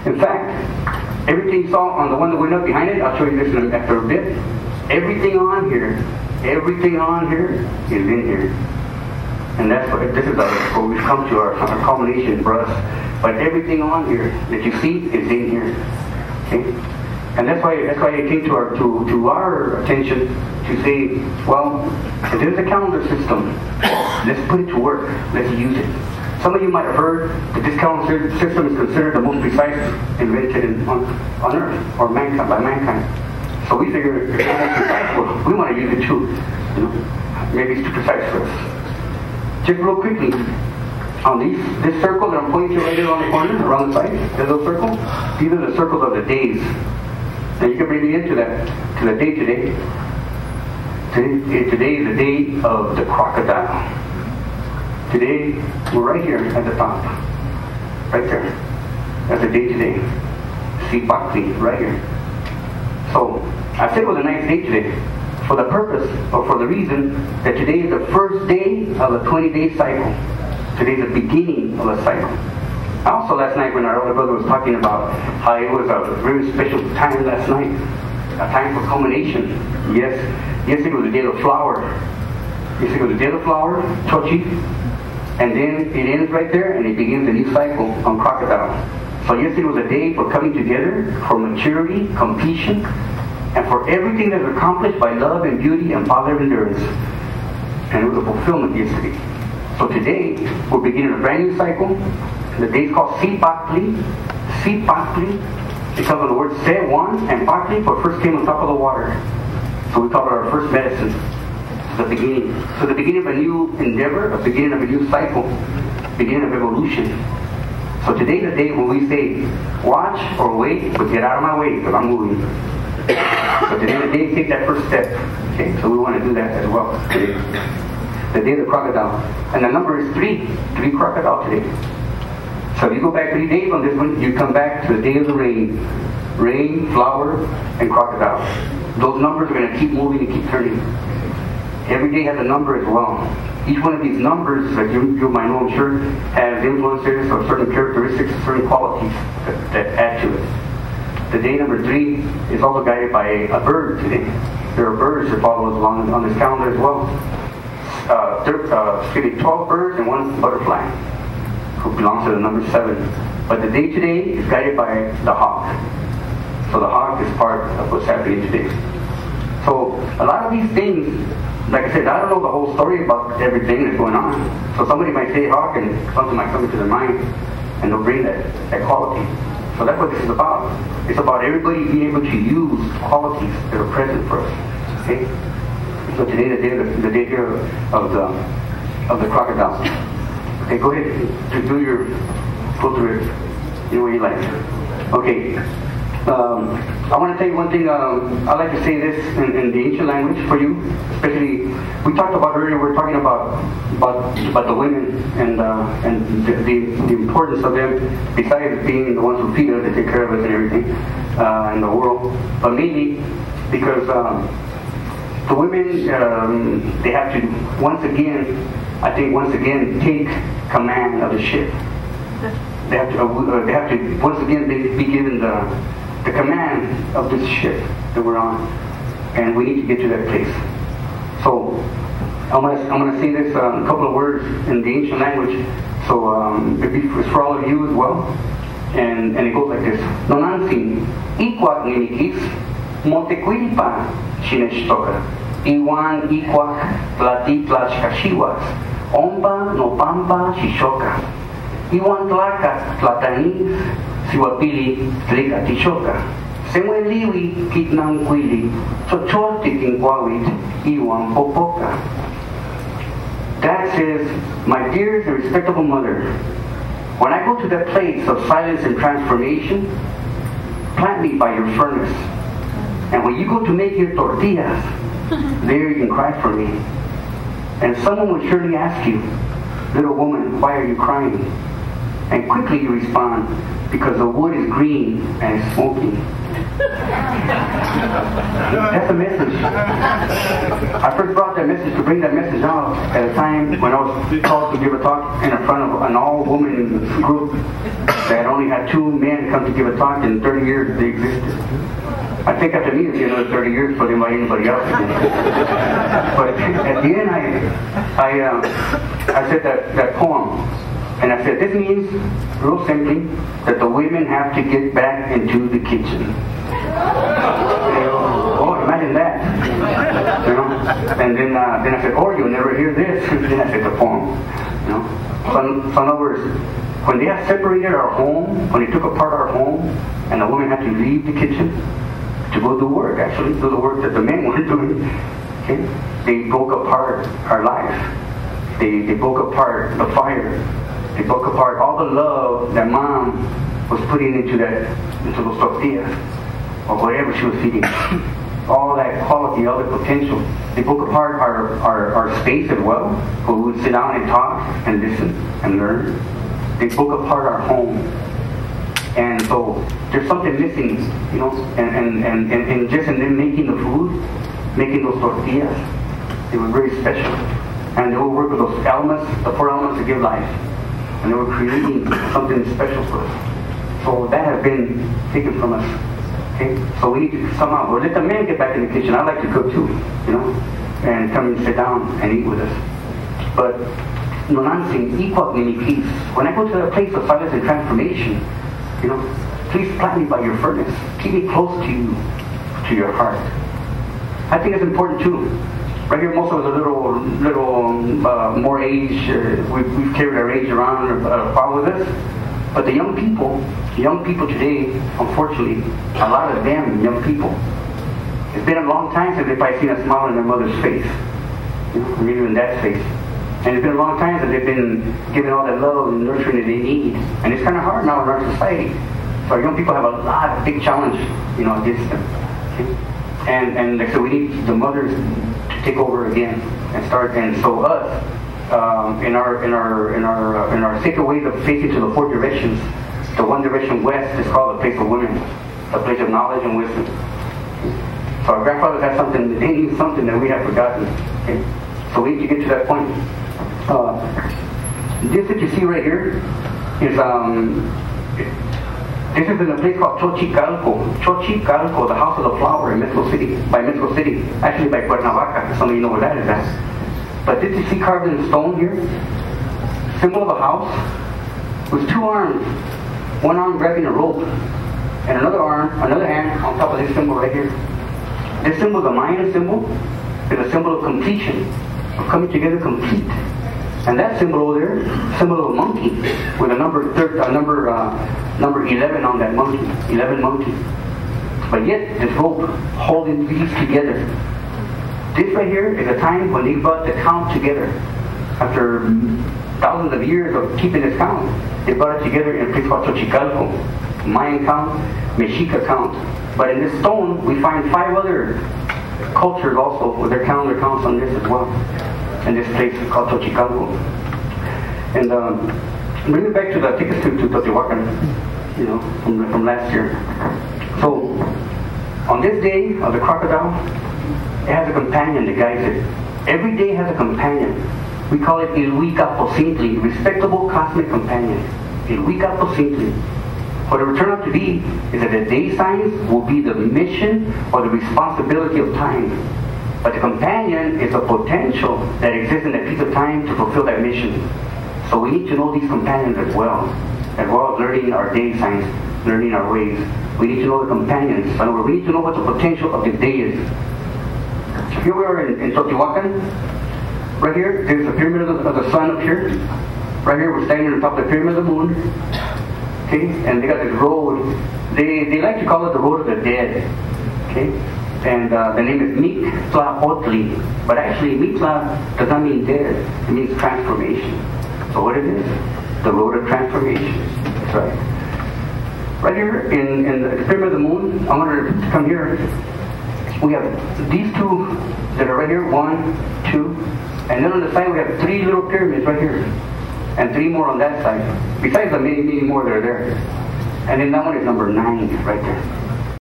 In fact, everything you saw on the one that went up behind it, I'll show you this after a bit. Everything on here is in here. And that's what, this is what we've come to, our culmination for us. But everything on here that you see is in here. Okay? And that's why it came to our attention to say, well, if there's a calendar system, let's put it to work. Let's use it. Some of you might have heard that this calendar system is considered the most precise invented on Earth, or mankind, by mankind. So we figured if it's most precise, well, we want to use it too. You know, maybe it's too precise for us. Just real quickly, on this circle that I'm pointing to right here on the corner, around the side, there's a circle. These are the circles of the days. Now you can bring me into that, to the day today. Today is the day of the crocodile. Today, we're right here at the top. Right there. That's the day today. See Bakli, right here. So, I said it was a nice day today. For the purpose, or for the reason, that today is the first day of a 20-day cycle. Today is the beginning of a cycle. Also last night when our older brother was talking about how it was a very special time last night. A time for culmination. Yes, it was the day of the flower. Yes, it was the day of the flower, Chochi. And then it ends right there and it begins a new cycle on crocodile. So yesterday was a day for coming together, for maturity, completion, and for everything that is accomplished by love and beauty and positive endurance. And it was a fulfillment yesterday. So today, we're beginning a brand new cycle. The day is called Sipakli. Sipakli. It comes from the word Se, one, and Pakli, for first came on top of the water. So we call it our first medicine. The beginning. So the beginning of a new endeavor, a beginning of a new cycle, beginning of evolution. So today's the day when we say, watch or wait, but get out of my way, because I'm moving. So today's the day, take that first step. Okay, so we want to do that as well today. The day of the crocodile. And the number is 3. 3 crocodile today. So if you go back 3 days on this one, you come back to the day of the rain. Rain, flower, and crocodile. Those numbers are going to keep moving and keep turning. Every day has a number as well. Each one of these numbers, that you might know, I'm sure, has influences or certain characteristics, certain qualities that add to it. The day number 3 is also guided by a bird today. There are birds that follow us along on this calendar as well. 12 birds and 1 butterfly, who belongs to the number 7. But the day today is guided by the hawk. So the hawk is part of what's happening today. So a lot of these things, like I said, I don't know the whole story about everything that's going on. So somebody might say hawk and something might come into their mind and they'll bring that quality. So that's what this is about. It's about everybody being able to use qualities that are present for us. Okay? So today the day here of the crocodile. Okay, go ahead go through it any way you like. Okay. I want to tell you one thing. I like to say this in the ancient language for you, especially. We talked about earlier. We're talking about the women and the importance of them, besides being the ones who feed us, that take care of us and everything in the world. But mainly because the women they have to once again take command of the ship. They have to once again be given the command of this ship that we're on, and we need to get to that place. So I'm gonna say this a couple of words in the ancient language. So it's for all of you as well, and it goes like this: Nonansin ikwak nimikis motequilpa shineshtoka iwan ikwak platitlach kashiwas omba no pampa shishoka iwan tlakas tlatanis siwapili tlika tishoka semueliwi kitnanquili chochortikinquawit iwan popoka. That says, my dear and respectable mother, when I go to that place of silence and transformation, plant me by your furnace. And when you go to make your tortillas, there you can cry for me. And someone will surely ask you, little woman, why are you crying? and quickly you respond, because the wood is green and it's smoky. That's a message. I first brought that message to bring that message out at a time when I was called to give a talk in front of an all-woman group that only had 2 men come to give a talk in 30 years they existed. I think after me it'll be another 30 years for them by anybody else. But at the end I said that poem. And I said, this means, real simply, that the women have to get back into the kitchen. Oh, imagine that. You know? And then I said, oh, you'll never hear this. Then I said the poem. You know? So in other words, when they have separated our home, when they took apart our home, and the women had to leave the kitchen to go do work, actually, do the work that the men weren't doing, okay? They broke apart our life. They broke apart the fire. They broke apart all the love that mom was putting into those tortillas, or whatever she was feeding. All that quality, all the potential. They broke apart our space as well, where we would sit down and talk and listen and learn. They broke apart our home. And so there's something missing, you know, and just in them making the food, making those tortillas, they were very special. And they would work with those elements, the 4 elements to give life. And they were creating something special for us. So that has been taken from us. Okay? So we need to somehow, or let the men get back in the kitchen. I like to cook too, you know, and come and sit down and eat with us. But no nonsense, equal me, please. When I go to a place of silence and transformation, you know, please plant me by your furnace. Keep me close to you, to your heart. I think it's important too. Right here, most of us are a little more age. We've carried our age around or far with us. But the young people today, unfortunately, a lot of them young people, it's been a long time since they've probably seen a smile on their mother's face, you know, or even in dad's face. And it's been a long time since they've been given all that love and nurturing that they need. And it's kind of hard now in our society. So our young people have a lot of big challenge, you know, against them. Okay? And so we need the mothers to take over again and start. And so us, in our sacred ways of facing to the 4 directions, the one direction west is called the place of women, the place of knowledge and wisdom. So our grandfathers had something, they knew something that we have forgotten. Okay? So we need to get to that point. This that you see right here is this is in a place called Xochicalco, the House of the Flower in Mexico City, actually by Cuernavaca. Some of you know where that is at. But did you see carved in stone here? Symbol of a house with 2 arms, one arm grabbing a rope, and another hand on top of this symbol right here. This symbol, the Mayan symbol, is a symbol of completion, of coming together complete. And that symbol over there, symbol of a monkey, with a number 11 on that monkey, 11 monkeys. But yet, this rope holding these together. This right here is a time when they brought the count together. After thousands of years of keeping this count, they brought it together in a place called Xochicalco. Mayan count, Mexica count. But in this stone, we find 5 other cultures also with their calendar counts on this as well. In this place called Xochicalco. And bring it back to take us to Teotihuacan, you know, from last year. So, on this day of the crocodile, it has a companion that guides it. Every day has a companion. We call it Ilhuicapocintli, respectable cosmic companion. Ilhuicapocintli. What it will turn out to be is that the day signs will be the mission or the responsibility of time. But the companion is a potential that exists in a piece of time to fulfill that mission. So we need to know these companions as well as learning our day signs, learning our ways. We need to know the companions. In other words, we need to know what the potential of this day is. Here we are in Teotihuacan. Right here, there's the pyramid of the sun up here. Right here, we're standing on top of the pyramid of the moon. Okay, and they got this road. They like to call it the road of the dead. Okay. And the name is Mictlaotli. But actually, Mictla does not mean dead. It means transformation. So what it is? The road of transformation. That's right. Right here in the pyramid of the moon, I want to come here. We have these 2 that are right here. 1, 2. And then on the side, we have 3 little pyramids right here. and 3 more on that side, besides the many, many more that are there. And then that one is number 9 right there.